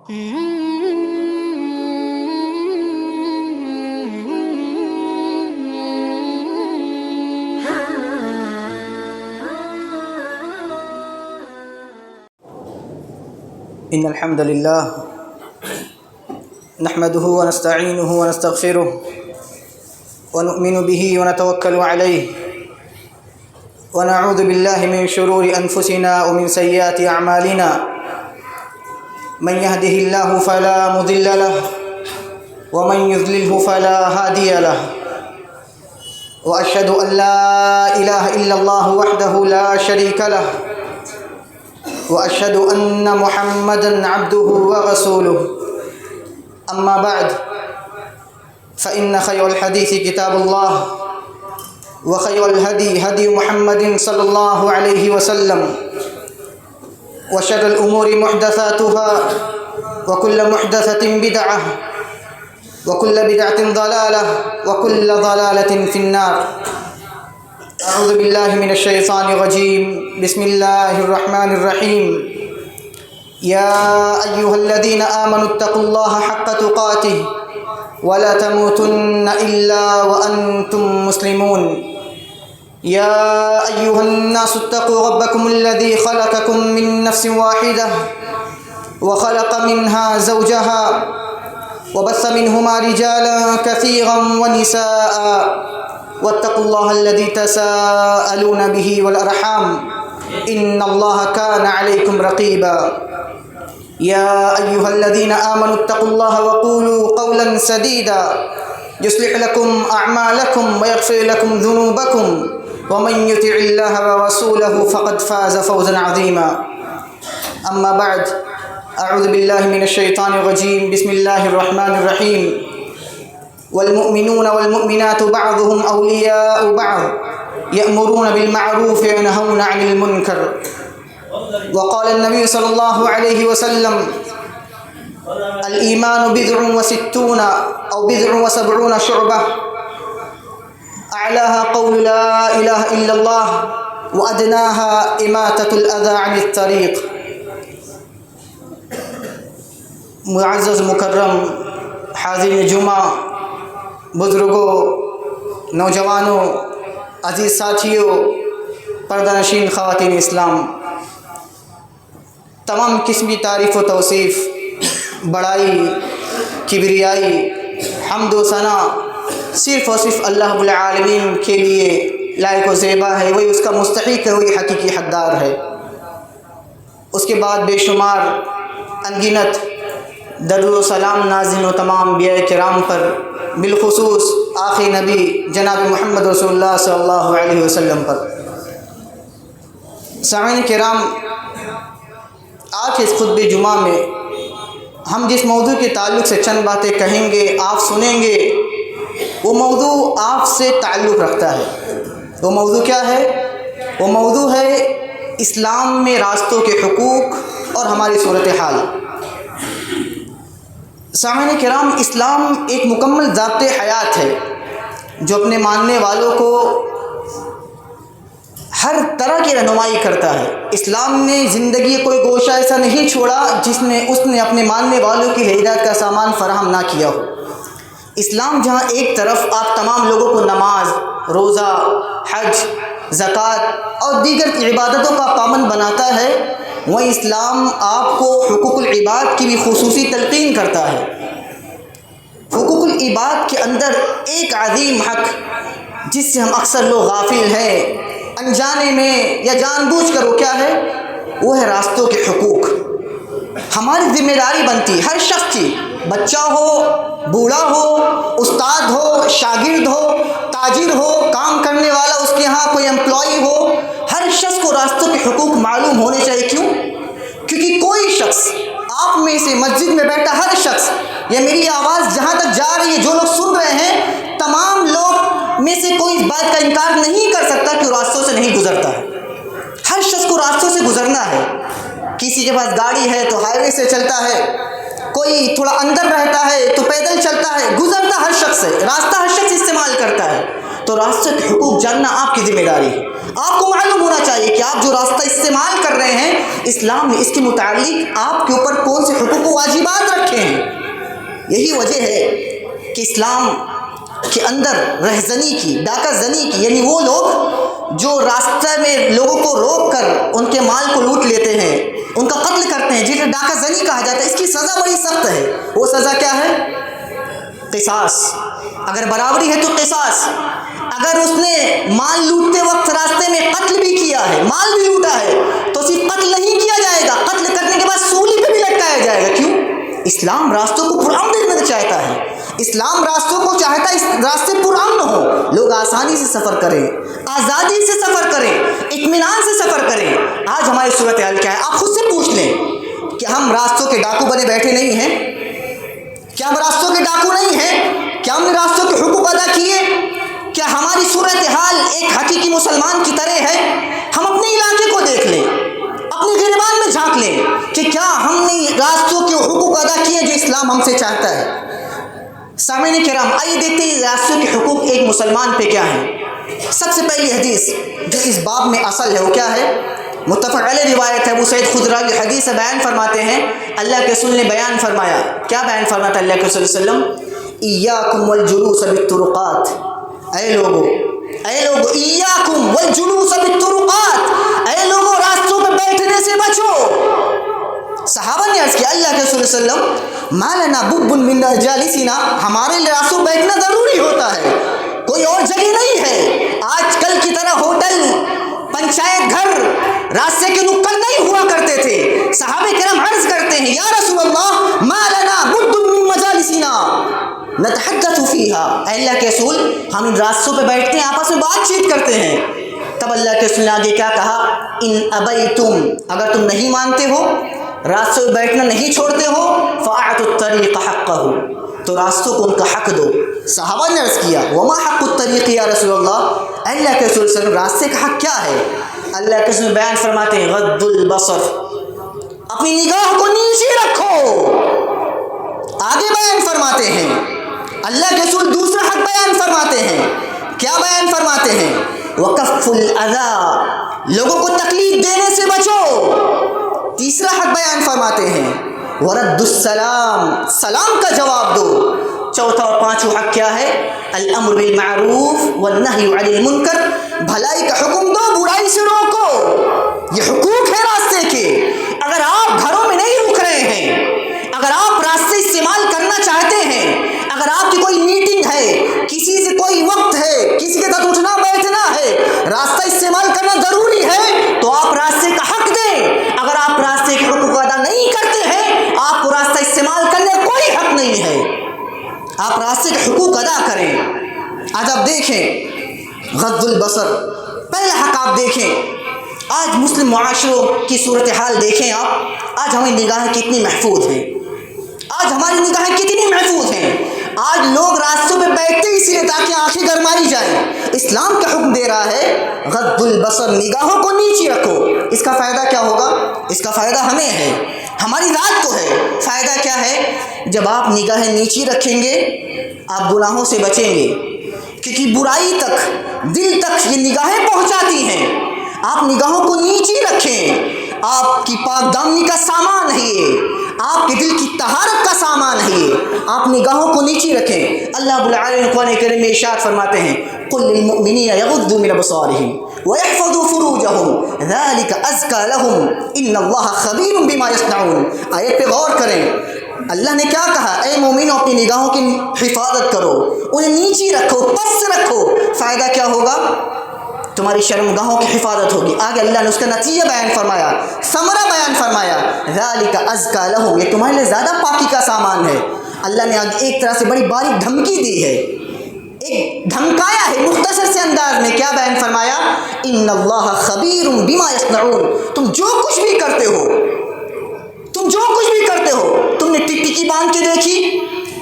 إن الحمد لله نحمده ونستعينه ونستغفره ونؤمن به ونتوكل عليه ونعوذ بالله من شرور أنفسنا ومن سيئات أعمالنا من يهده الله فلا مضل له ومن يضلله فلا هادي له وأشهد أن لا إله إلا الله وحده لا شريك له وأشهد أن محمدًا عبده ورسوله أما بعد فإن خير الحديث كتاب الله وخير الهدي هدي محمد صلى الله عليه وسلم وشر الأمور محدثاتها وكل محدثة بدعة وكل بدعة ضلالة وكل ضلالة في النار. أعوذ بالله من الشيطان الرجيم. بسم الله الرحمن الرحيم. يا أيها الذين آمنوا اتقوا الله حق تقاته ولا تموتن إلا وأنتم مسلمون. يا أيها الناس اتقوا ربكم الذي خلقكم من نفس واحدة وخلق منها زوجها وبث منهما رجالا كثيرا ونساء واتقوا الله الذي تساءلون به والأرحام إن الله كان عليكم رقيبا. يا أيها الذين آمنوا اتقوا الله وقولوا قولا سديدا يصلح لكم أعمالكم ويغفر لكم ذنوبكم ومن يطع الله ورسوله فقد فاز فوزا عظيما. أما بعد أعوذ بالله من الشيطان الرجيم. بسم الله الرحمن الرحيم. والمؤمنون والمؤمنات بعضهم أولياء بعض يأمرون بالمعروف وينهون عن المنكر. وقال النبي صلى الله عليه وسلم الإيمان بضع وستون أو بضع وسبعون شعبة أعلاها قول لا إله إلا الله وأدناها إماتة الأذى عن الطريق. معزز مکرم حاضرین جمعہ، بزرگوں، نوجوانوں، عزیز ساتھیوں، پردہ نشین خواتین اسلام، تمام قسمی تعریف و توصیف، بڑائی، کبریائی، حمد و ثنا صرف اور صرف اللہ رب العالمین کے لیے لائق و زیبا ہے. وہی اس کا مستحق ہے، وہی حقیقی حقدار ہے. اس کے بعد بے شمار انگنت درود و سلام نازل و تمام انبیاء کرام پر، بالخصوص آخری نبی جناب محمد رسول اللہ صلی اللہ علیہ وسلم پر. سامعین کرام، آج کے اس خطبہ جمعہ میں ہم جس موضوع کے تعلق سے چند باتیں کہیں گے، آپ سنیں گے، وہ موضوع آپ سے تعلق رکھتا ہے. وہ موضوع کیا ہے؟ وہ موضوع ہے اسلام میں راستوں کے حقوق اور ہماری صورتحال. سامعین کرام، اسلام ایک مکمل ضابط حیات ہے جو اپنے ماننے والوں کو ہر طرح کی رہنمائی کرتا ہے. اسلام نے زندگی کوئی گوشہ ایسا نہیں چھوڑا جس میں اس نے اپنے ماننے والوں کی ہدایت کا سامان فراہم نہ کیا ہو. اسلام جہاں ایک طرف آپ تمام لوگوں کو نماز، روزہ، حج، زکوٰۃ اور دیگر عبادتوں کا پابند بناتا ہے، وہیں اسلام آپ کو حقوق العباد کی بھی خصوصی تلقین کرتا ہے. حقوق العباد کے اندر ایک عظیم حق جس سے ہم اکثر لوگ غافل ہیں، انجانے میں یا جان بوجھ کر، وہ کیا ہے؟ وہ ہے راستوں کے حقوق. ہماری ذمہ داری بنتی ہر شخص کی، بچہ ہو، بوڑھا ہو، استاد ہو، شاگرد ہو، تاجر ہو، کام کرنے والا، اس کے ہاں کوئی امپلائی ہو، ہر شخص کو راستوں کے حقوق معلوم ہونے چاہیے. کیوں؟ کیونکہ کوئی شخص آپ میں سے مسجد میں بیٹھا ہر شخص، یا میری آواز جہاں تک جا رہی ہے، جو لوگ سن رہے ہیں، تمام لوگ میں سے کوئی اس بات کا انکار نہیں کر سکتا کہ وہ راستوں سے نہیں گزرتا ہے. ہر شخص کو راستوں سے گزرنا ہے. کسی کے پاس گاڑی ہے تو ہائی وے سے چلتا ہے، کوئی تھوڑا اندر رہتا ہے تو پیدل چلتا ہے. گزرتا ہر شخص ہے، راستہ ہر شخص استعمال کرتا ہے. تو راستے کے حقوق جاننا آپ کی ذمہ داری ہے۔ آپ کو معلوم ہونا چاہیے کہ آپ جو راستہ استعمال کر رہے ہیں، اسلام نے اس کے متعلق آپ کے اوپر کون سے حقوق و واجبات رکھے ہیں۔ یہی وجہ ہے کہ اسلام کے اندر رہزنی کی، ڈاکہ زنی کی، یعنی وہ لوگ جو راستے میں لوگوں کو روک کر ان کے مال کو لوٹ لیتے ہیں، ان کا قتل کرتے ہیں، جسے ڈاکہ زنی کہا جاتا ہے، اس کی سزا بڑی سخت ہے۔ وہ سزا کیا ہے؟ قصاص۔ اگر برابری ہے تو قصاص۔ اگر اس نے مال لوٹتے وقت راستے میں قتل بھی کیا ہے، مال بھی لوٹا ہے، تو صرف قتل نہیں کیا جائے گا، قتل کرنے کے بعد سولی پہ بھی لٹکایا جائے گا۔ کیوں؟ اسلام راستوں کو پرامن دینا چاہتا ہے۔ اسلام راستوں کو چاہتا ہے اس راستے پرامن ہو، لوگ آسانی سے سفر کریں، آزادی سے سفر کریں، اطمینان سے سفر کریں۔ آج ہماری صورتحال کیا ہے؟ آپ خود سے پوچھ لیں کہ ہم راستوں کے ڈاکو بنے بیٹھے نہیں ہیں؟ کیا ہم راستوں کے ڈاکو نہیں ہیں؟ کیا ہم نے راستوں کے حقوق ادا کیے؟ کیا ہماری صورتحال ایک حقیقی مسلمان کی طرح ہے؟ ہم اپنے علاقے کو دیکھ لیں، اپنے گریبان میں جھانک لیں کہ کیا ہم نے راستوں کے حقوق ادا کیے جو اسلام ہم سے چاہتا ہے۔ سامعین کرام، آئیے دیکھتے ہیں راستوں کے حقوق ایک مسلمان پہ کیا ہیں۔ سب سے پہلی حدیث جو اس باب میں اصل ہے وہ کیا ہے؟ متفق علیہ روایت ہے، ابو سعید خدری حدیث بیان فرماتے ہیں، اللہ کے رسول نے بیان فرمایا، کیا بیان فرماتا اللہ کے رسول صلی اللہ علیہ وسلم؟ ایاکم والجلوس بالطرقات، اے لوگو ایاکم والجلوس بالطرقات، اے لوگو راستوں پہ بیٹھنے سے بچو۔ صحابہ نے عرض کیا اللہ کے رسول صلی اللہ علیہ وسلم ما لنا بد من جالسنا، ہمارے لیے راستوں بیٹھنا ضروری ہوتا ہے، کوئی اور جگہ نہیں ہے۔ آج کل کی طرح ہوٹل، پنچایت گھر راستے کے نکڑ نہیں ہوا کرتے تھے۔ صحابہ کرام عرض کرتے ہیں یا رسول اللہ ما لنا بد من مجالسنا نتحدث فیہا، اے اللہ کے رسول ہم ان راستوں پہ بیٹھتے ہیں، آپس میں بات چیت کرتے ہیں۔ تب اللہ کے رسول نے آگے کیا کہا؟ ان ابیتم، اگر تم نہیں مانتے ہو، راستوں پہ بیٹھنا نہیں چھوڑتے ہو، فاعطوا الطریق حقہ، تو راستوں کو ان کا حق دو۔ صحابہ نے عرض کیا وما حق الطریق یا رسول اللہ، اے اللہ کے رسول صلی اللہ علیہ وسلم راستے کا حق کیا ہے؟ اللہ کے رسول بیان فرماتے ہیں غض البصر، اپنی نگاہ کو نیچے رکھو۔ آگے بیان فرماتے ہیں اللہ کے رسول دوسرا حق بیان فرماتے ہیں، کیا بیان فرماتے ہیں؟ وکف الاذی، لوگوں کو تکلیف دینے سے بچو۔ تیسرا حق بیان فرماتے ہیں ورد السلام، سلام کا جواب دو۔ چوتھا اور پانچواں حق کیا ہے؟ الامر بالمعروف والنہی عن المنکر، بھلائی کا حکم دو، برائی سے روکو۔ یہ حقوق ہے راستے کے۔ اگر آپ گھروں میں نہیں رک رہے ہیں، اگر آپ راستے استعمال کرنا چاہتے ہیں، اگر آپ کی کوئی میٹنگ ہے، کسی سے کوئی وقت ہے، کسی کے ساتھ اٹھنا بیٹھنا ہے، راستہ استعمال کرنا ضروری ہے، تو آپ راستے کا حق دیں۔ اگر آپ راستے کے حقوق ادا نہیں کرتے ہیں، آپ کو راستہ استعمال کرنے کا کوئی حق نہیں ہے۔ آپ راستے کے حقوق ادا کریں۔ آج آپ دیکھیں غض البصر، پہلا حق آپ دیکھیں۔ آج مسلم معاشروں کی صورتحال دیکھیں آپ، آج ہماری نگاہیں کتنی محفوظ ہیں، آج ہماری نگاہیں کتنی محفوظ ہیں۔ آج لوگ راستوں پہ بیٹھتے اس لیے تاکہ آنکھیں گرمائی جائیں۔ اسلام کا حکم دے رہا ہے غض البصر، نگاہوں کو نیچے رکھو۔ اس کا فائدہ کیا ہوگا؟ اس کا فائدہ ہمیں ہے، ہماری ذات کو ہے۔ فائدہ کیا ہے؟ جب آپ نگاہیں نیچے رکھیں گے آپ گناہوں سے بچیں گے، کیونکہ برائی تک، دل تک یہ نگاہیں پہنچاتی ہیں۔ آپ نگاہوں کو نیچے رکھیں، آپ کی پاک دامنی کا سامان ہے یہ، آپ کے دل کی طہارت کا سامان ہے یہ، آپ نگاہوں کو نیچے رکھیں۔ اللہ رب العالمین قرآن کریم میں ارشاد فرماتے ہیں قل للمؤمنین یغضوا من ابصارهم ويحفظوا فروجهم ذلك ازکى لهم ان اللہ خبیر بما یصنعون۔ آیت پہ غور کریں، اللہ نے کیا کہا؟ اے مومنو اپنی نگاہوں کی حفاظت کرو، انہیں نیچے رکھو، پس رکھو۔ فائدہ کیا ہوگا؟ تمہاری شرمگاہوں کی حفاظت ہوگی۔ آگے اللہ نے اس کا نتیجہ بیان فرمایا، ثمرہ بیان فرمایا، ذالک ازکیٰ لہم، یہ تمہارے لیے زیادہ پاکی کا سامان ہے۔ اللہ نے آگے ایک طرح سے بڑی باریک دھمکی دی ہے، ایک دھمکایا ہے مختصر سے انداز میں۔ کیا بیان فرمایا؟ ان اللہ خبیر بما یصنعون، تم جو کچھ بھی کرتے ہو، تم جو کچھ بھی کرتے ہو، تم نے ٹکٹکی باندھ کے دیکھی،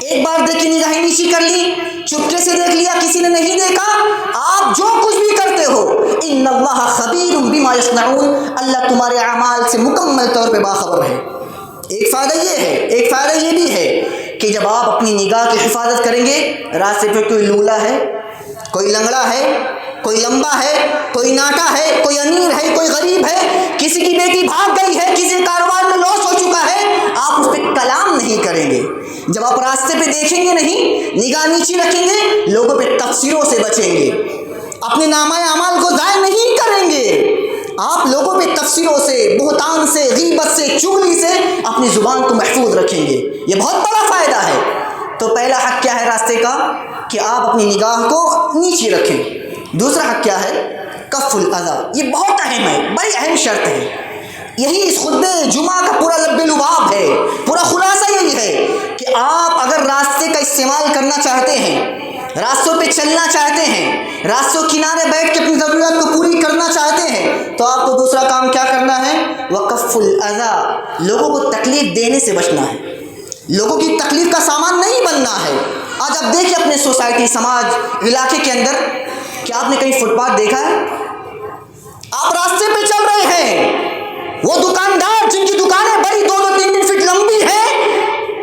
ایک بار دیکھی نگاہیں نیچی کر لی، چپکے سے دیکھ لیا کسی نے نہیں دیکھا، آپ جو کچھ بھی کرتے ہو، ان اللہ خبیر بما یصنعون، اللہ تمہارے اعمال سے مکمل طور پہ باخبر ہے۔ ایک فائدہ یہ ہے، ایک فائدہ یہ بھی ہے کہ جب آپ اپنی نگاہ کی حفاظت کریں گے، راستے پہ کوئی لولا ہے، کوئی لنگڑا ہے، کوئی لمبا ہے، کوئی ناٹا ہے، کوئی امیر ہے، کوئی غریب ہے، کسی کی بیٹی بھاگ گئی ہے، کسی کاروبار میں لاس ہو چکا ہے، آپ اس پہ کلام نہیں کریں گے۔ جب آپ راستے پہ دیکھیں گے نہیں، نگاہ نیچی رکھیں گے، لوگوں پہ تفسیروں سے بچیں گے، اپنے نامہ اعمال کو ضائع نہیں کریں گے۔ آپ لوگوں پہ تفسیروں سے، بہتان سے، غیبت سے، چغلی سے اپنی زبان کو محفوظ رکھیں گے، یہ بہت بڑا فائدہ ہے۔ تو پہلا حق کیا ہے راستے کا؟ کہ آپ اپنی نگاہ کو نیچی رکھیں۔ دوسرا حق کیا ہے؟ کف الاذی، یہ بہت اہم ہے، بڑی اہم شرط ہے۔ یہی اس خطبہ جمعہ کا پورا لب لباب ہے، پورا خلاصہ یہی ہے کہ آپ اگر راستے کا استعمال کرنا چاہتے ہیں، راستوں پہ چلنا چاہتے ہیں، راستوں کنارے بیٹھ کے اپنی ضروریات کو پوری کرنا چاہتے ہیں، تو آپ کو دوسرا کام کیا کرنا ہے؟ وقف الاذی، لوگوں کو تکلیف دینے سے بچنا ہے، لوگوں کی تکلیف کا سامان نہیں بننا ہے۔ آج آپ دیکھیں اپنے سوسائٹی، سماج، علاقے کے اندر، کیا آپ نے کہیں فٹ پاتھ دیکھا ہے؟ آپ راستے پہ چل رہے ہیں، وہ دکاندار جن کی دکانیں بڑی 2-3 فٹ لمبی ہیں،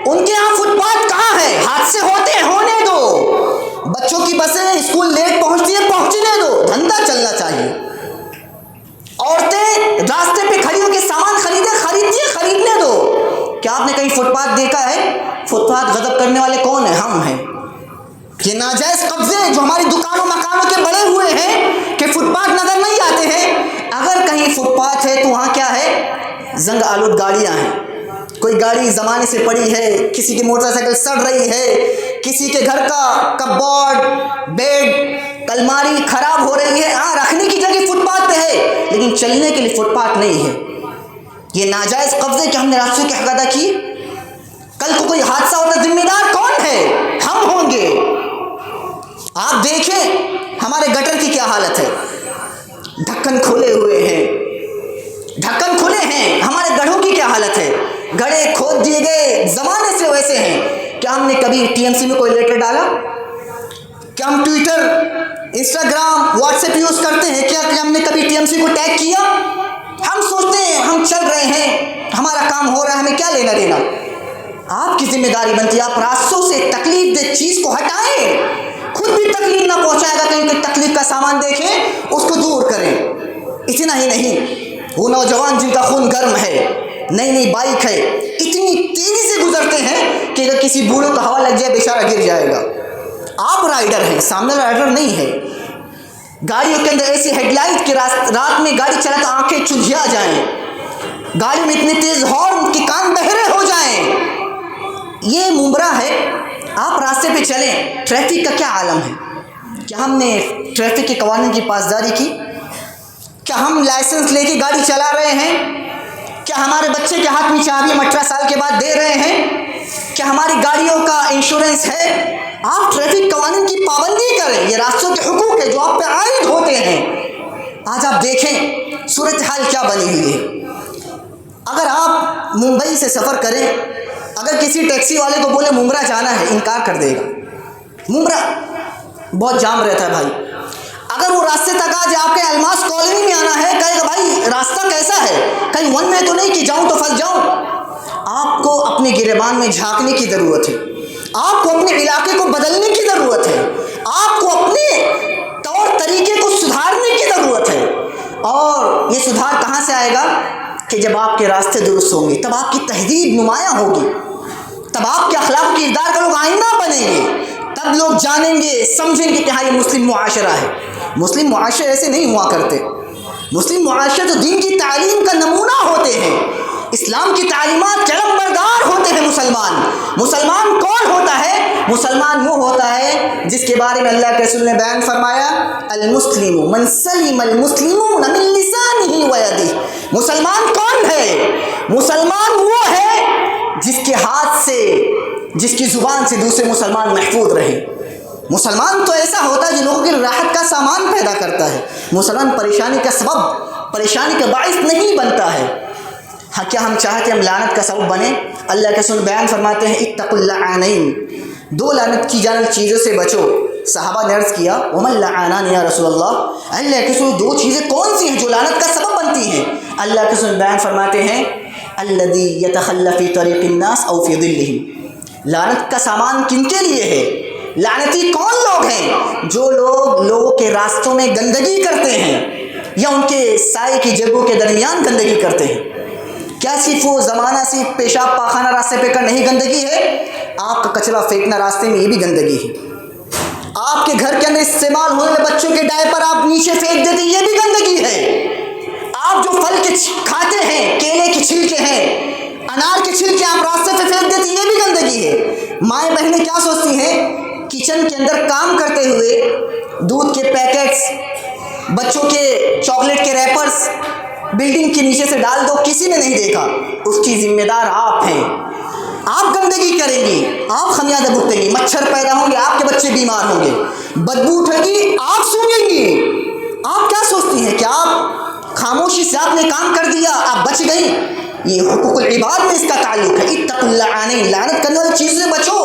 ان کے یہاں فٹ پاتھ کہاں ہے؟ حادثے ہوتے ہیں، ہونے دو۔ بچوں کی بسیں اسکول لیٹ پہنچتی ہیں، پہنچنے دو، دھندا چلنا چاہیے۔ عورتیں راستے پہ کھڑی ہو کے سامان خریدنے دو۔ کیا آپ نے کہیں فٹ پاتھ دیکھا ہے؟ فٹ پاتھ غضب کرنے والے کون ہیں؟ ہم ہیں۔ یہ ناجائز قبضے جو ہماری دکانوں مکانوں کے بڑے ہوئے ہیں کہ فٹ پاتھ نظر نہیں آتے ہیں۔ اگر کہیں فٹ پاتھ ہے تو وہاں کیا ہے؟ زنگ آلود گاڑیاں ہیں، کوئی گاڑی زمانے سے پڑی ہے، کسی کی موٹر سائیکل سڑ رہی ہے، کسی کے گھر کا کپ بورڈ، بیڈ، الماری خراب ہو رہی ہے، ہاں رکھنے کی جگہ فٹ پاتھ پہ ہے، لیکن چلنے کے لیے فٹ پاتھ نہیں ہے۔ یہ ناجائز قبضے کہ ہم نے راستوں کی حق ادا کی۔ کل کو کوئی حادثہ ہوتا ذمہ دار کون ہے؟ ہم ہوں گے۔ آپ دیکھیں ہمارے گٹر کی کیا حالت ہے، ڈھکن کھلے ہوئے ہیں، ڈھکن کھلے ہیں۔ ہمارے گڑھوں کی کیا حالت ہے، گڑھے کھود دیے گئے، زمانے سے ویسے ہیں۔ کیا ہم نے کبھی ٹی ایم سی میں کوئی لیٹر ڈالا؟ کیا ہم Twitter, Instagram, what's app use کرتے ہیں؟ کیا ہم نے کبھی ٹی ایم سی کو ٹیگ کیا؟ ہم سوچتے ہیں ہم چل رہے ہیں، ہمارا کام ہو رہا ہے، ہمیں کیا لینا دینا۔ آپ کی ذمہ داری بنتی ہے آپ راستوں سے تکلیف دہ چیز کو ہٹائیں، خود بھی تکلیف نہ پہنچائے گا، کہیں تکلیف کا سامان دیکھیں اس کو دور کریں۔ اتنا ہی نہیں، وہ نوجوان جن کا خون گرم ہے، نئی نئی بائک ہے، اتنی تیزی سے گزرتے ہیں کہ اگر کسی بوڑھے کو ہوا لگ جائے بیچارہ گر جائے گا۔ آپ رائڈر ہیں، سامنے رائڈر نہیں ہے۔ گاڑیوں کے اندر ایسی ہیڈ لائٹ کہ رات میں گاڑی چلا تو آنکھیں چدھیا جائیں، گاڑی میں اتنی تیز ہارن کہ کان بہرے ہو جائیں۔ یہ ممبرا ہے۔ آپ راستے پہ چلیں، ٹریفک کا کیا عالم ہے؟ کیا ہم نے ٹریفک کے قوانین کی پاسداری کی؟ کیا ہم لائسنس لے کے گاڑی چلا رہے ہیں؟ کیا ہمارے بچے کے ہاتھ میں چابی 18 سال کے بعد دے رہے ہیں؟ کیا ہماری گاڑیوں کا انشورنس ہے؟ آپ ٹریفک قوانین کی پابندی کریں، یہ راستوں کے حقوق ہے جو آپ پہ عائد ہوتے ہیں۔ آج آپ دیکھیں صورتحال کیا بنی ہوئی ہے۔ اگر آپ ممبئی سے سفر کریں، اگر کسی ٹیکسی والے کو بولے ممبرا جانا ہے، انکار کر دے گا۔ ممبرا بہت جام رہتا ہے بھائی۔ اگر وہ راستے تک آ جائے، آپ کے الماس کالونی میں آنا ہے، کہے گا بھائی راستہ کیسا ہے، کہیں ون میں تو نہیں کہ جاؤں تو پھنس جاؤں۔ آپ کو اپنے گریبان میں جھانکنے کی ضرورت ہے، آپ کو اپنے علاقے کو بدلنے کی ضرورت ہے، آپ کو اپنے طور طریقے کو سدھارنے کی ضرورت ہے۔ اور یہ سدھار کہاں سے آئے گا؟ کہ جب آپ کے راستے درست ہوں گے، تب آپ کی تہذیب نمایاں ہوگی، تب آپ کے اخلاق کی کردار کا لوگ آئینہ بنیں گے، تب لوگ جانیں گے، سمجھیں گے کہ ہاں یہ مسلم معاشرہ ہے۔ مسلم معاشرے ایسے نہیں ہوا کرتے، مسلم معاشرے تو دین کی تعلیم کا نمونہ ہوتے ہیں، اسلام کی تعلیمات کے علم بردار ہوتے ہیں۔ مسلمان کون ہوتا ہے؟ مسلمان وہ ہوتا ہے جس کے بارے میں اللہ کے رسول نے بیان فرمایا، المسلم من سلم المسلمون من لسانہ ویدہ۔ مسلمان کون ہے؟ مسلمان وہ ہے جس کے ہاتھ سے، جس کی زبان سے دوسرے مسلمان محفوظ رہے۔ مسلمان تو ایسا ہوتا ہے جو لوگوں کی راحت کا سامان پیدا کرتا ہے۔ مسلمان پریشانی کا سبب، پریشانی کا باعث نہیں بنتا ہے۔ ہاں کیا ہم چاہتے ہیں ہم لعنت کا سبب بنیں؟ اللہ کے رسول بیان فرماتے ہیں اتقوا اللعانین، دو لعنت کی جانے والی چیزوں سے بچو۔ صحابہ نے عرض کیا وما اللعانان یا رسول اللہ، اللہ کے رسول دو چیزیں کون سی ہیں جو لعنت کا سبب بنتی ہیں؟ اللہ کے رسول بیان فرماتے ہیں الذی یتخلی فی طریق الناس او فی ظلہم، لعنت کا سامان کن کے لیے ہے؟ لعنتی کون لوگ ہیں؟ جو لوگ لوگوں کے راستوں میں گندگی کرتے ہیں یا ان کے سائے کی جگہوں کے درمیان گندگی کرتے ہیں۔ کیا صرف وہ زمانہ سے پیشاب پاخانہ راستے پہ کا نہیں گندگی ہے؟ آپ کا کچرا پھینکنا راستے میں یہ بھی گندگی ہے۔ آپ کے گھر کے اندر استعمال ہونے والے بچوں کے ڈائپر آپ نیچے پھینک دیتے، یہ بھی گندگی ہے۔ آپ جو پھل کے کھاتے ہیں، کیلے کے چھلکے ہیں، انار کے چھلکے آپ راستے پہ پھینک دیتے، یہ بھی گندگی ہے۔ مائیں بہنیں کیا سوچتی ہیں؟ کچن کے اندر کام کرتے ہوئے دودھ کے پیکٹس، بچوں کے چاکلیٹ کے ریپرز بلڈنگ کے نیچے سے ڈال دو، کسی نے نہیں دیکھا، اس کی ذمہ دار آپ ہیں۔ آپ گندگی کریں گی، آپ خمیازہ بھگتیں گی، مچھر پیدا ہوں گے، آپ کے بچے بیمار ہوں گے، بدبو اٹھے گی، آپ سونگیں گی۔ آپ کیا سوچتی ہیں کہ آپ خاموشی سے آپ نے کام کر دیا، آپ بچ گئی؟ یہ حقوق العباد میں اس کا تعلق ہے۔ اتقوا اللعانین، لعنت کرنے والی چیز سے بچو۔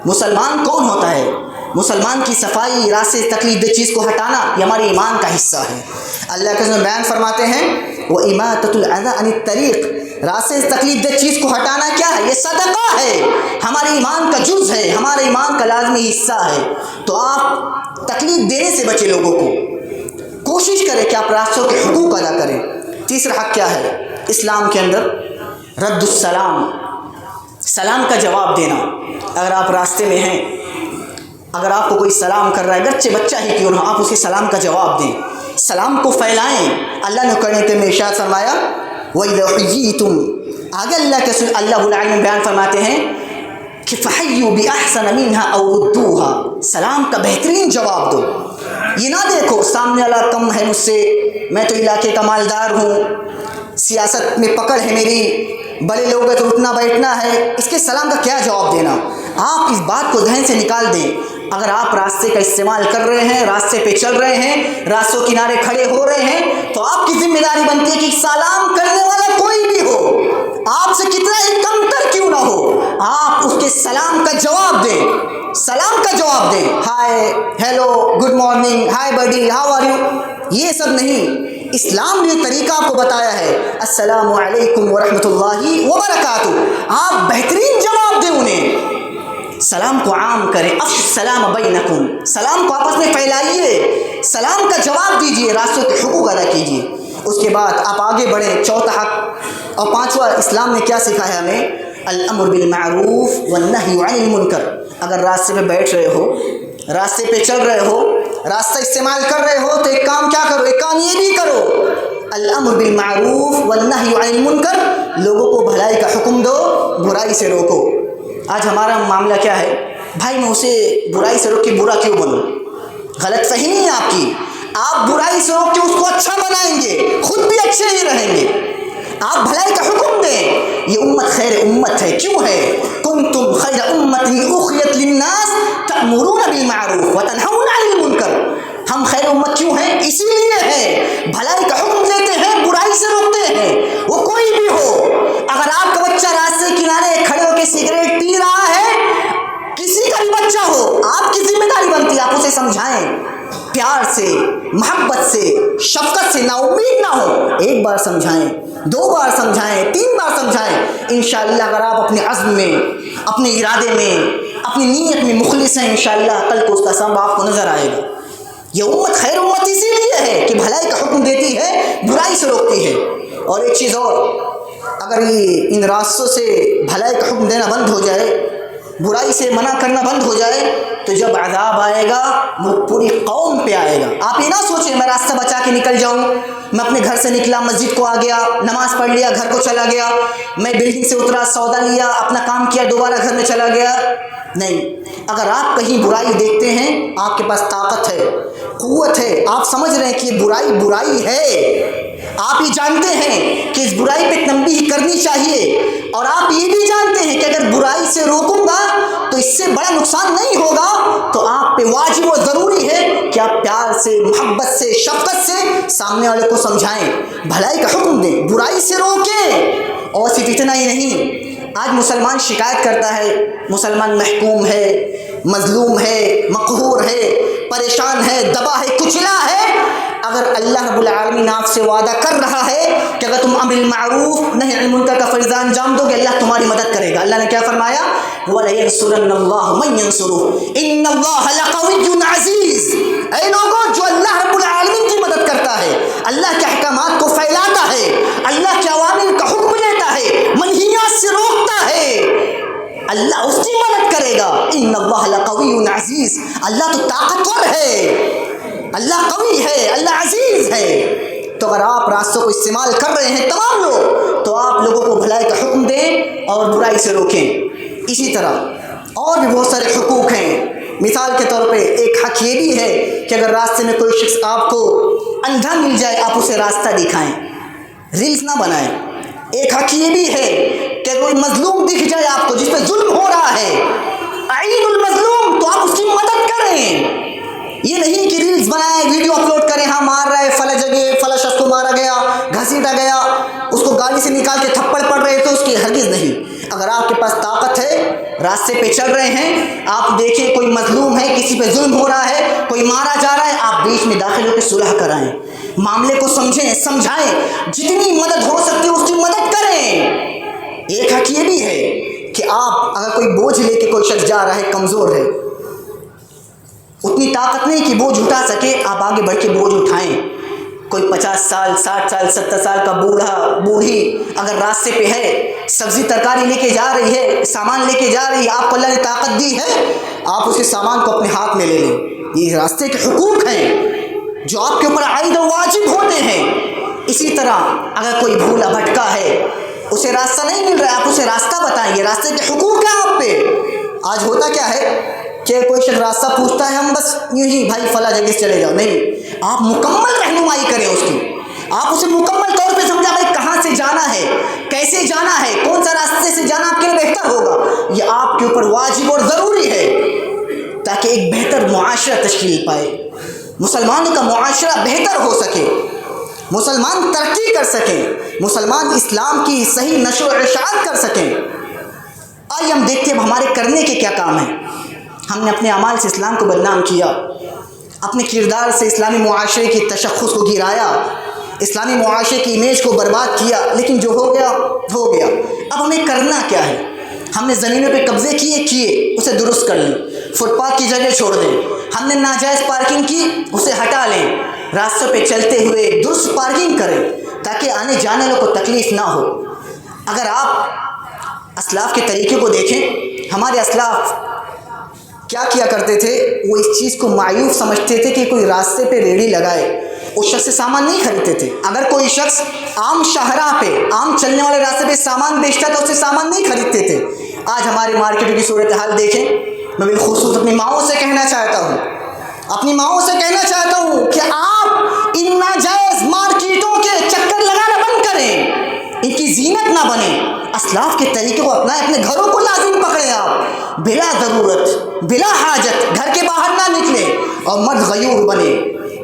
مسلمان کون ہوتا ہے؟ مسلمان کی صفائی، راستے سے تکلیف دہ چیز کو ہٹانا، یہ ہمارے ایمان کا حصہ ہے۔ اللہ کے رسول بیان فرماتے ہیں وَإِمَاتَةُ الْأَذَىٰ عَنِ الطَّرِيقِ، راستے سے تکلیف دہ چیز کو ہٹانا کیا ہے؟ یہ صدقہ ہے، ہمارے ایمان کا جز ہے، ہمارے ایمان کا لازمی حصہ ہے۔ تو آپ تکلیف دینے سے بچے لوگوں کو، کوشش کریں کہ آپ راستوں کے حقوق ادا کریں۔ تیسرا حق کیا ہے اسلام کے اندر؟ رد السلام، سلام کا جواب دینا۔ اگر آپ راستے میں ہیں، اگر آپ کو کوئی سلام کر رہا ہے، گرچہ بچہ ہی کیوں نہ، آپ اسے سلام کا جواب دیں، سلام کو پھیلائیں۔ اللہ نے قرآن میں ارشاد فرمایا وَإِذَا حُيِّيتُمْ، آگے اللہ العالمین بیان فرماتے ہیں کہ فَحَيُّوا بِأَحْسَنَ مِنْهَا أَوْ رُدُّوهَا، سلام کا بہترین جواب دو۔ یہ نہ دیکھو سامنے والا کم ہے مجھ سے، میں تو علاقے کا مالدار ہوں، سیاست میں پکڑ ہے میری، بڑے لوگ ہیں تو اٹھنا بیٹھنا ہے، اس کے سلام کا کیا جواب دینا؟ آپ اس بات کو ذہن سے نکال دیں۔ اگر آپ راستے کا استعمال کر رہے ہیں، راستے پہ چل رہے ہیں، راستوں کنارے کھڑے ہو رہے ہیں، تو آپ کی ذمہ داری بنتی ہے کہ سلام کرنے والا کوئی بھی ہو، آپ سے کتنا ہی کم تر کیوں نہ ہو، آپ اس کے سلام کا جواب دیں، سلام کا جواب دیں۔ Hi, hello, good morning, hi buddy, how are you, یہ سب نہیں۔ اسلام نے طریقہ آپ کو بتایا ہے، السلام علیکم ورحمۃ اللہ وبرکاتہ، آپ بہترین جواب دیں انہیں۔ سلام کو عام کریں، افشوا السلام بینکم، سلام کو آپس میں پھیلائیے، سلام کا جواب دیجیے، راستوں کے حقوق ادا کیجیے۔ اس کے بعد آپ آگے بڑھیں، چوتھا حق اور پانچواں اسلام نے کیا سکھایا ہے ہمیں؟ الامر بالمعروف والنہی عن المنکر۔ اگر راستے پہ بیٹھ رہے ہو، راستے پہ چل رہے ہو، راستہ استعمال کر رہے ہو، تو ایک کام کیا کرو، ایک کام یہ بھی کرو، الامر بالمعروف والنہی عن المنکر، لوگوں کو بھلائی کا حکم دو، برائی سے روکو۔ آج ہمارا معاملہ کیا ہے؟ بھائی میں اسے برائی سے روک کے برا کیوں بنوں؟ غلط فہمی ہے آپ کی، آپ برائی سے روک کے اس کو اچھا بنائیں گے، خود بھی اچھے ہی رہیں گے۔ آپ بھلائی کا حکم دیں، یہ امت خیر امت ہے، کیوں ہے؟ کنتم خیر امت اخرجت للناس تأمرون بالمعروف وتنہون عن المنکر، ہم خیر امت کیوں ہیں؟ اسی لیے ہے، بھلائی کا حکم دیتے ہیں، برائی سے روکتے ہیں، وہ کوئی بھی ہو۔ اگر آپ کا بچہ راستے کنارے کھڑے ہو کے سگریٹ پی رہا ہے، کسی کا بھی بچہ ہو، آپ کی ذمہ داری بنتی ہے آپ اسے سمجھائیں، پیار سے، محبت سے، شفقت سے، نا امید نہ ہو، ایک بار سمجھائیں، دو بار سمجھائیں، تین بار سمجھائیں۔ انشاءاللہ اگر آپ اپنے عزم میں، اپنے ارادے میں، اپنی نیت میں مخلص ہیں، انشاءاللہ کل کو اس کا ثواب آپ کو نظر آئے گا۔ یہ امت خیر امت اسی لیے ہے کہ بھلائی کا حکم دیتی ہے، برائی سے روکتی ہے۔ اور ایک چیز اور، اگر یہ ان راستوں سے بھلائی کا حکم دینا بند ہو جائے، برائی سے منع کرنا بند ہو جائے، تو جب عذاب آئے گا وہ پوری قوم پہ آئے گا۔ آپ یہ نہ سوچیں میں راستہ بچا کے نکل جاؤں، میں اپنے گھر سے نکلا، مسجد کو آ گیا، نماز پڑھ لیا، گھر کو چلا گیا، میں بلڈنگ سے اترا، سودا لیا، اپنا کام کیا، دوبارہ گھر میں چلا گیا، نہیں۔ اگر آپ کہیں برائی دیکھتے ہیں، آپ کے پاس طاقت ہے، قوت ہے، آپ سمجھ رہے ہیں کہ یہ برائی ہے، آپ یہ جانتے ہیں کہ اس برائی پہ تنبیہ کرنی چاہیے، اور آپ یہ بھی جانتے ہیں کہ اگر برائی سے روکوں گا تو اس سے بڑا نقصان نہیں ہوگا، تو آپ پہ واجب و ضروری ہے کہ آپ پیار سے، محبت سے، شفقت سے سامنے والے کو سمجھائیں، بھلائی کا حکم دیں، برائی سے روکیں۔ اور صرف اتنا ہی نہیں، آج مسلمان شکایت کرتا ہے، مسلمان محکوم ہے، مظلوم ہے، مقہور ہے، پریشان ہے، دبا ہے، کچلا ہے۔ اگر اللہ رب العالمین آپ سے وعدہ کر رہا ہے کہ اگر تم امر بالمعروف نہی عن المنکر کا فریضہ انجام دو گے، اللہ تمہاری مدد کرے گا۔ اللہ نے کیا فرمایا؟ وَلَيَنْصُرَنَّ اللَّهُ مَن يَنْصُرُهُ إِنَّ اللَّهَ لَقَوِيٌّ عَزِيزٌ۔ اے لوگوں، جو اللہ رب العالمین کی مدد کرتا ہے، اللہ کے احکامات کو پھیلاتا ہے، اللہ کے اوامر کا حکم دیتا ہے، منہیات سے روکتا ہے، اللہ اس کی مدد کرے گا۔ ان اللہ لقوی عزیز، اللہ تو طاقتور ہے، اللہ قوی ہے، اللہ عزیز ہے۔ تو اگر آپ راستوں کو استعمال کر رہے ہیں تمام لوگ، تو آپ لوگوں کو بھلائی کا حکم دیں اور برائی سے روکیں۔ اسی طرح اور بھی بہت سارے حقوق ہیں۔ مثال کے طور پہ ایک حق یہ بھی ہے کہ اگر راستے میں کوئی شخص آپ کو اندھا مل جائے، آپ اسے راستہ دکھائیں، ریلز نہ بنائیں۔ ایک حق یہ بھی ہے کہ کوئی مظلوم دکھ جائے آپ کو جس پہ ظلم ہو رہا ہے، اعین المظلوم، تو آپ اس کی مدد کریں۔ یہ نہیں کہ ریلز بنائیں، ویڈیو اپلوڈ کریں، ہاں مار رہا ہے فلاں جگہ فلاں شخص کو مارا گیا، گھسیٹا گیا، اس کو گاڑی سے نکال کے تھپڑ پڑ رہے، تو اس کی ہرگز نہیں۔ اگر آپ کے پاس طاقت ہے، راستے پہ چل رہے ہیں، آپ دیکھیں کوئی مظلوم ہے، کسی پہ ظلم ہو رہا ہے، کوئی مارا جا رہا ہے، آپ بیچ میں داخل ہو کے صلح کرائیں، معاملے کو سمجھیں، سمجھائیں، جتنی مدد ہو سکتی ہے اس کی مدد کریں۔ ایک حق یہ بھی ہے کہ آپ اگر کوئی بوجھ لے کے کوئی شخص جا رہا ہے، کمزور ہے، اتنی طاقت نہیں کہ بوجھ اٹھا سکے، آپ آگے بڑھ کے بوجھ اٹھائیں۔ کوئی 50 سال 60 سال 70 سال کا بوڑھا بوڑھی اگر راستے پہ ہے، سبزی ترکاری لے کے جا رہی ہے، سامان لے کے جا رہی ہے، آپ کو اللہ نے طاقت دی ہے، آپ اس کے سامان کو اپنے ہاتھ میں لے لیں۔ یہ راستے کے حقوق ہیں جو آپ کے اوپر عائد و واجب ہوتے ہیں۔ اسی طرح اگر کوئی بھولا بھٹکا ہے، اسے راستہ نہیں مل رہا ہے، آپ اسے راستہ بتائیں، یہ راستے کے حقوق ہیں آپ پہ۔ آج ہوتا کیا ہے کہ کوئی شخص راستہ پوچھتا ہے، ہم بس یوں ہی بھائی فلاں جگہ سے چلے جاؤ، نہیں، آپ مکمل رہنمائی کریں اس کی، آپ اسے مکمل طور پہ سمجھا بھائی کہاں سے جانا ہے، کیسے جانا ہے، کون سا راستے سے جانا آپ کے لیے بہتر ہوگا۔ یہ آپ کے اوپر واجب اور ضروری ہے تاکہ ایک بہتر معاشرہ تشکیل پائے، مسلمانوں کا معاشرہ بہتر ہو سکے، مسلمان ترقی کر سکیں، مسلمان اسلام کی صحیح نشر و اشاعت کر سکیں۔ آئیے ہم دیکھتے ہیں ہمارے کرنے کے کیا کام ہیں۔ ہم نے اپنے اعمال سے اسلام کو بدنام کیا، اپنے کردار سے اسلامی معاشرے کی تشخص کو گرایا، اسلامی معاشرے کی امیج کو برباد کیا، لیکن جو ہو گیا ہو گیا۔ اب ہمیں کرنا کیا ہے؟ ہم نے زمینوں پہ قبضے کیے، اسے درست کر لیں، فٹ پاتھ کی جگہ چھوڑ دیں۔ ہم نے ناجائز پارکنگ کی، اسے ہٹا لیں، راستوں پہ چلتے ہوئے درست پارکنگ کریں تاکہ آنے جانے والوں کو تکلیف نہ ہو۔ اگر آپ اسلاف کے طریقے کو دیکھیں، ہمارے اسلاف کیا کیا کرتے تھے؟ وہ اس چیز کو معیوب سمجھتے تھے کہ کوئی راستے پہ ریڑھی لگائے، اس شخص سے سامان نہیں خریدتے تھے۔ اگر کوئی شخص عام شاہراہ پہ، عام چلنے والے راستے پہ سامان بیچتا تو اس سے سامان نہیں خریدتے تھے۔ آج ہماری مارکیٹوں کی صورتحال دیکھیں۔ میں بالخصوص اپنی ماؤں سے کہنا چاہتا ہوں کہ آپ ان ناجائز مارکیٹوں کے چکر لگانا بند کریں، ان کی زینت نہ بنیں، اسلاف کے طریقے کو اپنائیں، اپنے گھروں کو لازم پکڑیں، آپ بلا ضرورت بلا حاجت گھر کے باہر نہ نکلیں اور مرد غیور بنے،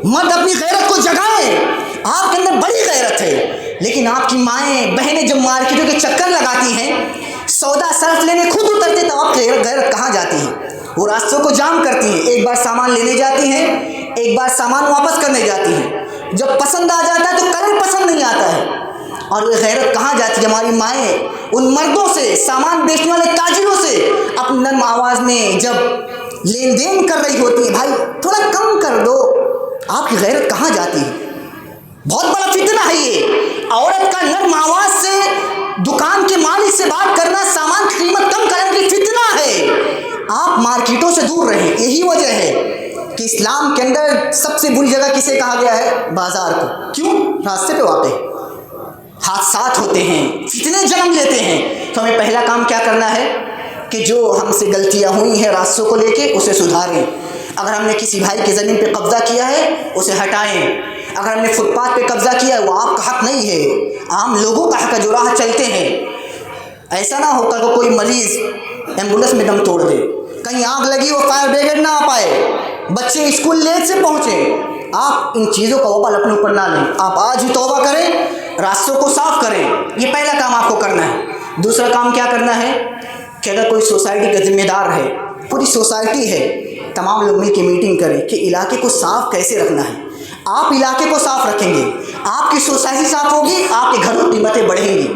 مرد اپنی غیرت کو جگائیں۔ آپ کے اندر بڑی غیرت ہے، لیکن آپ کی مائیں بہنیں جب مارکیٹوں کے چکر لگاتی ہیں، سودا صرف لینے خود اترتے تو آپ کی غیرت کہاں جاتی ہے؟ وہ راستوں کو جام کرتی ہیں، ایک بار سامان لینے جاتی ہیں، ایک بار سامان واپس کرنے جاتی ہیں، جب پسند آ جاتا ہے تو کلر پسند نہیں آتا ہے، اور وہ غیرت کہاں جاتی ہے؟ ہماری مائیں ان مردوں سے، سامان بیچنے والے تاجروں سے اپنی نرم آواز میں جب لین دین کر رہی ہوتی ہے، بھائی تھوڑا کم کر دو، آپ کی غیرت کہاں جاتی ہے؟ بہت بڑا فتنہ ہے یہ۔ عورت کا نرم آواز سے دکان کے مالک سے بات کرنا، سامان کی قیمت کم کرنے کی فتنہ ہے۔ آپ مارکیٹوں سے دور رہیں۔ یہی وجہ ہے کہ اسلام کے اندر سب سے بری جگہ کسے کہا گیا ہے؟ بازار کو۔ کیوں؟ راستے پہ واقع حادثات ہوتے ہیں، فتنے جنم لیتے ہیں۔ تو ہمیں پہلا کام کیا کرنا ہے کہ جو ہم سے غلطیاں ہوئی ہیں راستوں کو لے کے، اسے سدھاریں۔ اگر ہم نے کسی بھائی کی زمین پہ قبضہ کیا ہے، اسے ہٹائیں۔ اگر ہم نے فٹ پاتھ پہ قبضہ کیا ہے، وہ آپ کا حق نہیں ہے، عام لوگوں کا حق ہے جو راہ چلتے ہیں۔ ایسا نہ ہو کہ کوئی مریض ایمبولینس میں دم توڑ دے، کہیں آگ لگی ہو فائر بریگیڈ نہ آ پائے، بچے اسکول لیٹ سے پہنچے۔ آپ ان چیزوں کا وبال اپنے اوپر نہ لیں، آپ آج ہی توبہ کریں، راستوں کو صاف کریں۔ یہ پہلا کام آپ کو کرنا ہے۔ دوسرا کام کیا کرنا ہے کہ اگر کوئی سوسائٹی کا ذمہ دار ہے، پوری سوسائٹی ہے، تمام لوگ مل کے میٹنگ کریں کہ علاقے کو صاف کیسے رکھنا ہے۔ آپ علاقے کو صاف رکھیں گے، آپ کی سوسائٹی صاف ہوگی، آپ کے گھروں کی قیمتیں بڑھیں گی۔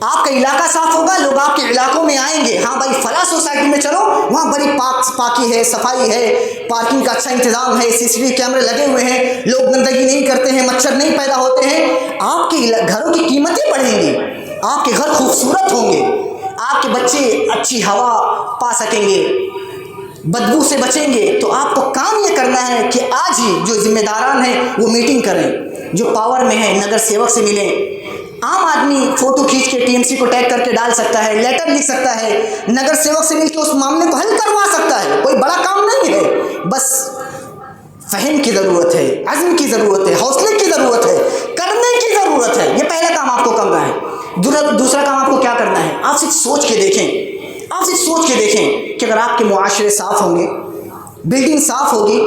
آپ کا علاقہ صاف ہوگا، لوگ آپ کے علاقوں میں آئیں گے، ہاں بھائی فلاں سوسائٹی میں چلو، وہاں بڑی پاکی ہے، صفائی ہے، پارکنگ کا اچھا انتظام ہے، CCTV کیمرے لگے ہوئے ہیں، لوگ گندگی نہیں کرتے ہیں، مچھر نہیں پیدا ہوتے ہیں، آپ کے گھروں کی قیمتیں بڑھیں گی، آپ کے گھر خوبصورت ہوں گے، آپ کے بچے اچھی ہوا پا سکیں گے، بدبو سے بچیں گے۔ تو آپ کو کام یہ کرنا ہے کہ آج ہی جو ذمہ داران ہیں وہ میٹنگ کریں، جو پاور میں ہیں نگر سیوک سے ملیں۔ عام آدمی فوٹو کھینچ کے TMC کو ٹیگ کر کے ڈال سکتا ہے، لیٹر لکھ سکتا ہے، نگر سیوک سے مل کے اس معاملے کو حل کروا سکتا ہے، کوئی بڑا کام نہیں ہے، بس فہم کی ضرورت ہے، عزم کی ضرورت ہے، حوصلے کی ضرورت ہے، کرنے کی ضرورت ہے۔ یہ پہلا کام آپ کو کرنا ہے۔ دوسرا کام آپ کو کیا کرنا ہے؟ آپ صرف سوچ کے دیکھیں، آپ صرف سوچ کے دیکھیں کہ اگر آپ کے معاشرے صاف ہوں گے، بلڈنگ صاف ہوگی،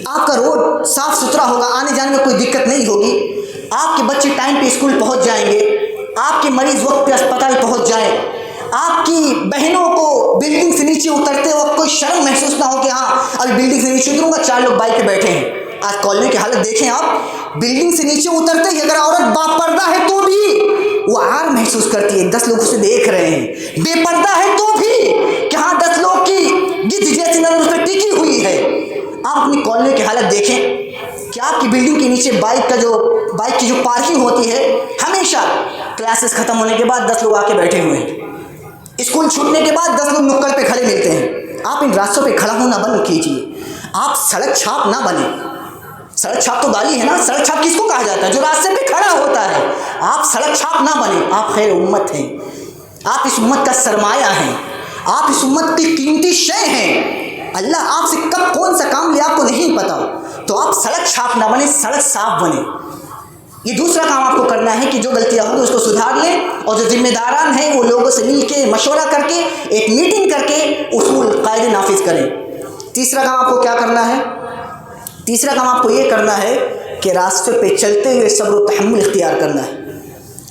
آپ کا روڈ صاف ستھرا ہوگا، آنے جانے میں کوئی دقت نہیں ہوگی، آپ کے بچے ٹائم پہ اسکول پہنچ جائیں گے، آپ کے مریض وقت پہ اسپتال پہنچ جائیں، آپ کی بہنوں کو بلڈنگ سے نیچے اترتے وقت کوئی شرم محسوس نہ ہو کہ ہاں ابھی بلڈنگ سے نیچے اتروں گا، 4 لوگ بائک پہ بیٹھے ہیں۔ آج کالونی کی حالت دیکھیں آپ، بلڈنگ سے نیچے اترتے ہی اگر عورت با پردہ ہے تو بھی وہ عار محسوس کرتی ہے، 10 لوگ اسے دیکھ رہے ہیں، بے پردہ ہے تو بھی کہ ہاں 10 لوگ کی گدھ جیسی نظر اس پہ ٹکی ہوئی ہے۔ آپ اپنی کالونی کی حالت دیکھیں کہ آپ کی بلڈنگ کے نیچے بائک کی جو پارکنگ ہوتی ہے، ہمیشہ کلاسز ختم ہونے کے بعد 10 لوگ آ کے بیٹھے ہوئے ہیں، اسکول چھوٹنے کے بعد 10 لوگ نکڑ پہ کھڑے ملتے ہیں۔ آپ ان راستوں پہ کھڑا ہونا بند کیجیے، آپ سڑک چھاپ نہ بنے۔ سڑک چھاپ تو گالی ہے نا، سڑک چھاپ کس کو کہا جاتا ہے؟ جو راستے پہ کھڑا ہوتا ہے۔ آپ سڑک چھاپ نہ بنے، آپ خیر امت ہیں، آپ اس امت کا سرمایہ ہیں، آپ اس امت کی قیمتی شے ہیں۔ اللہ آپ سے کب کون سا کام لے آپ کو نہیں پتا، تو آپ سڑک چھاپ نہ بنے، سڑک صاف بنے۔ یہ دوسرا کام آپ کو کرنا ہے کہ جو غلطیاں ہوں گی اس کو سدھار لیں، اور جو ذمہ داران ہیں وہ لوگوں سے مل کے مشورہ کر کے ایک میٹنگ کر کے اصول قاعدے نافذ کریں۔ تیسرا کام آپ کو کیا کرنا ہے؟ تیسرا کام آپ کو یہ کرنا ہے کہ راستے پہ چلتے ہوئے صبر و تحمل اختیار کرنا ہے۔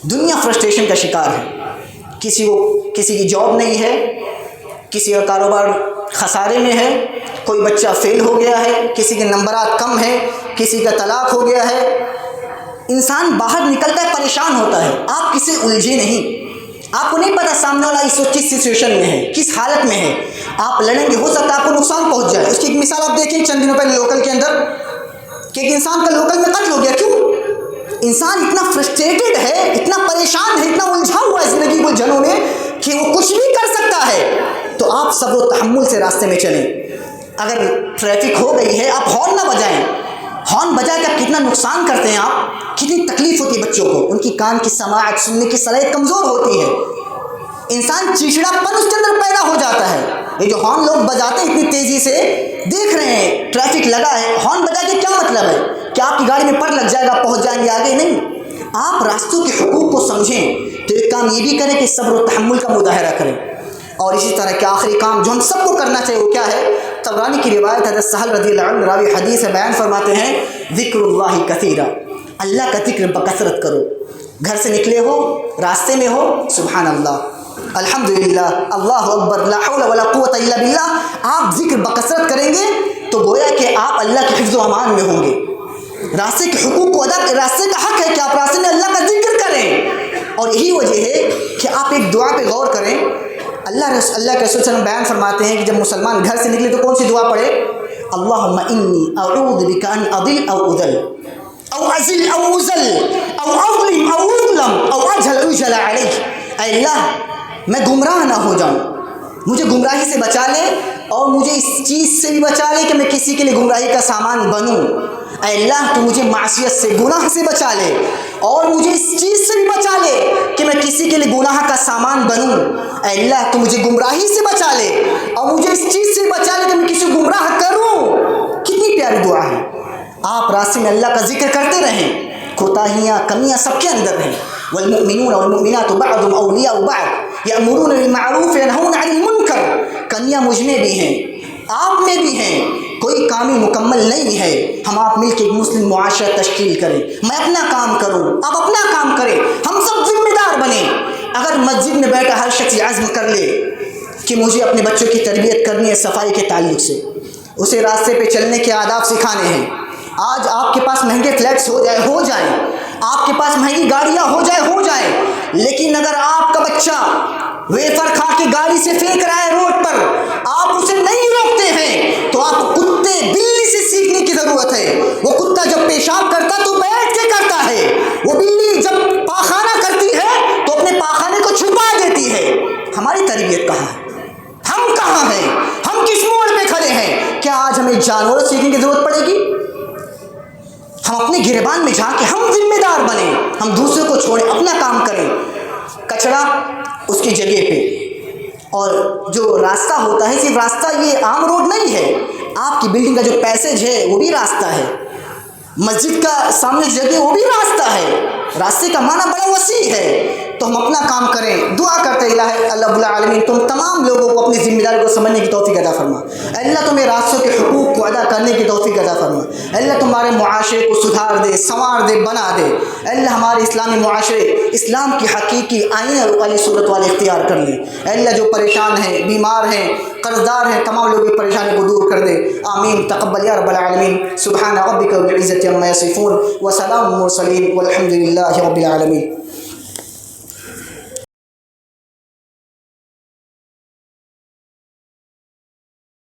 دنیا فرسٹریشن کا شکار ہے، کسی کی جاب نہیں ہے، کسی کا کاروبار خسارے میں ہے، کوئی بچہ فیل ہو گیا ہے، کسی کے نمبرات کم ہیں، کسی کا طلاق ہو گیا ہے۔ انسان باہر نکلتا ہے پریشان ہوتا ہے، آپ کسی الجھے نہیں، آپ کو نہیں پتا سامنے والا اس وقت کس سچویشن میں ہے، کس حالت میں ہے، آپ لڑیں گے، ہو سکتا ہے آپ کو نقصان پہنچ جائے۔ اس کی ایک مثال آپ دیکھیں چند دنوں پہلے لوکل کے اندر کہ ایک انسان کا لوکل میں قتل ہو گیا۔ کیوں؟ انسان اتنا فرسٹریٹڈ ہے، اتنا پریشان ہے، اتنا الجھا ہوا ہے زندگی کو جنوں میں کہ وہ کچھ بھی کر سکتا ہے۔ تو آپ صبر و تحمل سے راستے میں چلیں۔ اگر ٹریفک ہو گئی ہے آپ ہارن نہ بجائیں، ہارن بجا کے آپ کتنا نقصان کرتے ہیں، آپ کتنی تکلیف ہوتی ہے بچوں کو، ان کی کان کی سماعت سننے کی صلاحیت کمزور ہوتی ہے، انسان چڑچڑا پن اس کے اندر پیدا ہو جاتا ہے۔ یہ جو ہارن لوگ بجاتے ہیں اتنی تیزی سے، دیکھ رہے ہیں ٹریفک لگا ہے، ہارن بجا کے کیا مطلب ہے کہ آپ کی گاڑی میں پر لگ جائے گا، پہنچ جائیں گے آگے؟ نہیں، آپ راستوں کے حقوق کو سمجھیں۔ تو ایک کام یہ بھی کریں کہ صبر و تحمل کا مظاہرہ کریں۔ اور اسی طرح کے آخری کام جو ہم سب کو کرنا چاہیے وہ کیا ہے؟ طبرانی کی روایت حضرت سہل رضی اللہ عنہ راوی حدیث بیان فرماتے ہیں، ذکر اللہ کثیرا، اللہ کا ذکر بکثرت کرو۔ گھر سے نکلے ہو، راستے میں ہو، سبحان اللہ، الحمدللہ، اللہ اکبر، لا حول ولا قوت الا باللہ، آپ ذکر بکثرت کریں گے تو گویا کہ آپ اللہ کے حفظ و امان میں ہوں گے۔ راستے کے حقوق کو ادا، راستے کا حق ہے کہ آپ راستے میں اللہ کا ذکر کریں۔ اور یہی وجہ ہے کہ آپ ایک دعا پہ غور کریں۔ اللہ کے رسول صلی اللہ علیہ وسلم بیان فرماتے ہیں کہ جب مسلمان گھر سے نکلے تو کون سی دعا پڑھے؟ اللہم انی اعوذ بک ان اضل او اضل او ازل او ازل او اظلم او اظلم او اجہل او یجہل علیہ۔ اے اللہ میں گمراہ نہ ہو جاؤں، مجھے گمراہی سے بچا لے، اور مجھے اس چیز سے بھی بچا لے کہ میں کسی کے لیے گمراہی کا سامان بنوں۔ اے اللہ تو مجھے معصیت سے، گناہ سے بچا لے، اور مجھے اس چیز سے بھی بچا لے کہ میں کسی کے لیے گناہ کا سامان بنوں۔ اے اللہ تو مجھے گمراہی سے بچا لے، اور مجھے اس چیز سے بچا لے کہ میں کسی کو گمراہ کروں۔ کتنی پیاری دعا ہے۔ آپ راستے میں اللہ کا ذکر کرتے رہیں۔ کوتاہیاں، کمیاں سب کے اندر ہیں۔ والمؤمنون والمؤمنات بعضهم اولیاء بعض یأمرون بالمعروف وینہون عن المنکر۔ کمیاں مجھ میں بھی ہیں، آپ میں بھی ہیں، کوئی کام مکمل نہیں ہے۔ ہم آپ مل کے ایک مسلم معاشرہ تشکیل کریں، میں اپنا کام کروں، آپ اپنا کام کریں، ہم سب ذمہ دار بنیں۔ اگر مسجد میں بیٹھا ہر شخص عزم کر لے کہ مجھے اپنے بچوں کی تربیت کرنی ہے صفائی کے تعلق سے، اسے راستے پہ چلنے کے آداب سکھانے ہیں، آج آپ کے پاس مہنگے فلیٹس ہو جائیں، آپ کے پاس مہنگی گاڑیاں ہو جائیں، لیکن اگر آپ کا بچہ ویفر کھا کے گاڑی سے پھینک رہا ہے روڈ پر، آپ اسے نہیں روکتے ہیں، تو آپ کتے بلی سے سیکھنے کی ضرورت ہے۔ وہ کتا جب پیشاب کرتا تو بیٹھ کے کرتا ہے، وہ بلی جب پاخانہ کرتی ہے تو اپنے پاخانے کو چھپا دیتی ہے۔ ہماری تربیت کہاں ہے؟ ہم کہاں ہیں؟ ہم کس موڑ پہ کھڑے ہیں؟ کیا آج ہمیں جانوروں سے سیکھنے کی ضرورت پڑے گی؟ ہم اپنے گریبان میں جا کے ہم ذمہ دار بنیں، ہم دوسروں کو چھوڑیں، اپنا کام کریں۔ کچرا اس کی جگہ پہ، اور جو راستہ ہوتا ہے صرف راستہ یہ عام روڈ نہیں ہے، آپ کی بلڈنگ کا جو پیسیج ہے وہ بھی راستہ ہے، مسجد کا سامنے جگہ وہ بھی راستہ ہے، راستے کا معنی بڑا وسیع ہے۔ تو ہم اپنا کام کریں، دعا کرتے الہ اللہ العالمین تم تمام لوگوں کو اپنی ذمہ داری کو سمجھنے کی توفیق عطا فرما۔ اللہ تمہیں راستوں کے حقوق کو ادا کرنے کی توفیق عطا فرما۔ اللہ تمہارے معاشرے کو سدھار دے، سنوار دے، بنا دے۔ اللہ ہمارے اسلامی معاشرے اسلام کی حقیقی آئینہ والی صورت والے اختیار کر لیں۔ اللہ جو پریشان ہیں، بیمار ہیں، قرضدار ہیں، تمام لوگوں کی پریشانی کو دور کر دے۔ آمین تقبل یا رب العالمین۔ سبحان ربک رب العزۃ عما یصفون وسلام المرسلین والحمد للہ رب العالمین۔